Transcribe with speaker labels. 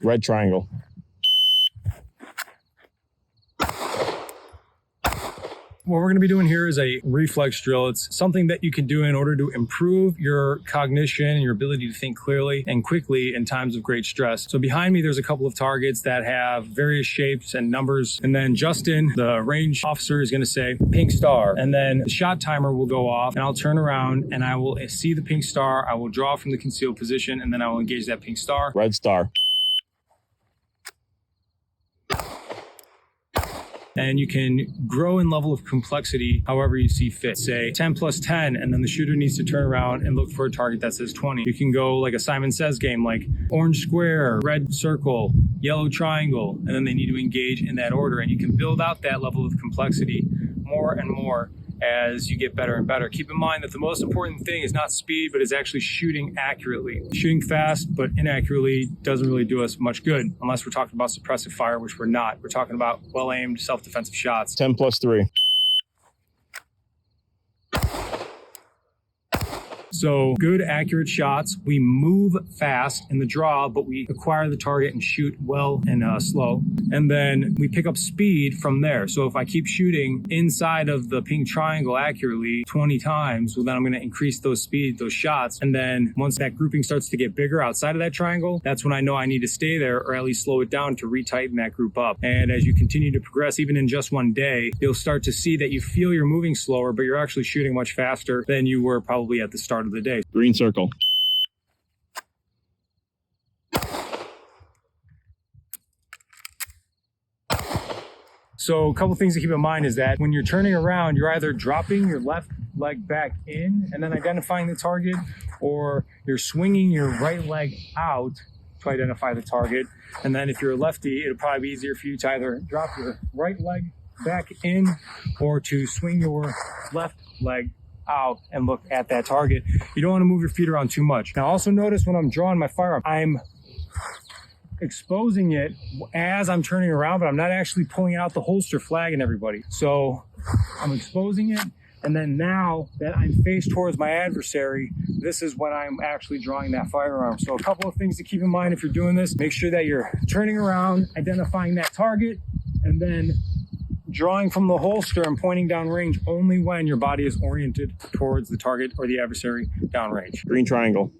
Speaker 1: Red triangle.
Speaker 2: What we're going to be doing here is a reflex drill. It's something that you can do in order to improve your cognition and your ability to think clearly and quickly in times of great stress. So behind me, there's a couple of targets that have various shapes and numbers. And then Justin, the range officer, is going to say pink star. And then the shot timer will go off and I'll turn around and I will see the pink star. I will draw from the concealed position and then I will engage that pink star.
Speaker 1: Red star.
Speaker 2: And you can grow in level of complexity however you see fit. Say 10 plus 10, and then the shooter needs to turn around and look for a target that says 20. You can go like a Simon Says game, like orange square, red circle, yellow triangle, and then they need to engage in that order. And you can build out that level of complexity more and more as you get better and better. Keep in mind that the most important thing is not speed, but is actually shooting accurately. Shooting fast, but inaccurately doesn't really do us much good unless we're talking about suppressive fire, which we're not. We're talking about well-aimed, self-defensive shots.
Speaker 1: 10 plus 3.
Speaker 2: So good, accurate shots. We move fast in the draw, but we acquire the target and shoot well and slow. And then we pick up speed from there. So if I keep shooting inside of the pink triangle accurately 20 times, well, then I'm going to increase those speed, those shots. And then once that grouping starts to get bigger outside of that triangle, that's when I know I need to stay there or at least slow it down to retighten that group up. And as you continue to progress, even in just one day, you'll start to see that you feel you're moving slower, but you're actually shooting much faster than you were probably at the start of the day.
Speaker 1: Green circle.
Speaker 2: So a couple things to keep in mind is that when you're turning around, you're either dropping your left leg back in and then identifying the target, or you're swinging your right leg out to identify the target. And then if you're a lefty, it'll probably be easier for you to either drop your right leg back in or to swing your left leg out and look at that target. You don't want to move your feet around too much. Now also notice when I'm drawing my firearm, I'm exposing it as I'm turning around, but I'm not actually pulling out the holster flagging everybody. So I'm exposing it, and then now that I'm faced towards my adversary, this is when I'm actually drawing that firearm. So a couple of things to keep in mind if you're doing this: make sure that you're turning around, identifying that target, and then drawing from the holster and pointing downrange only when your body is oriented towards the target or the adversary downrange.
Speaker 1: Green triangle.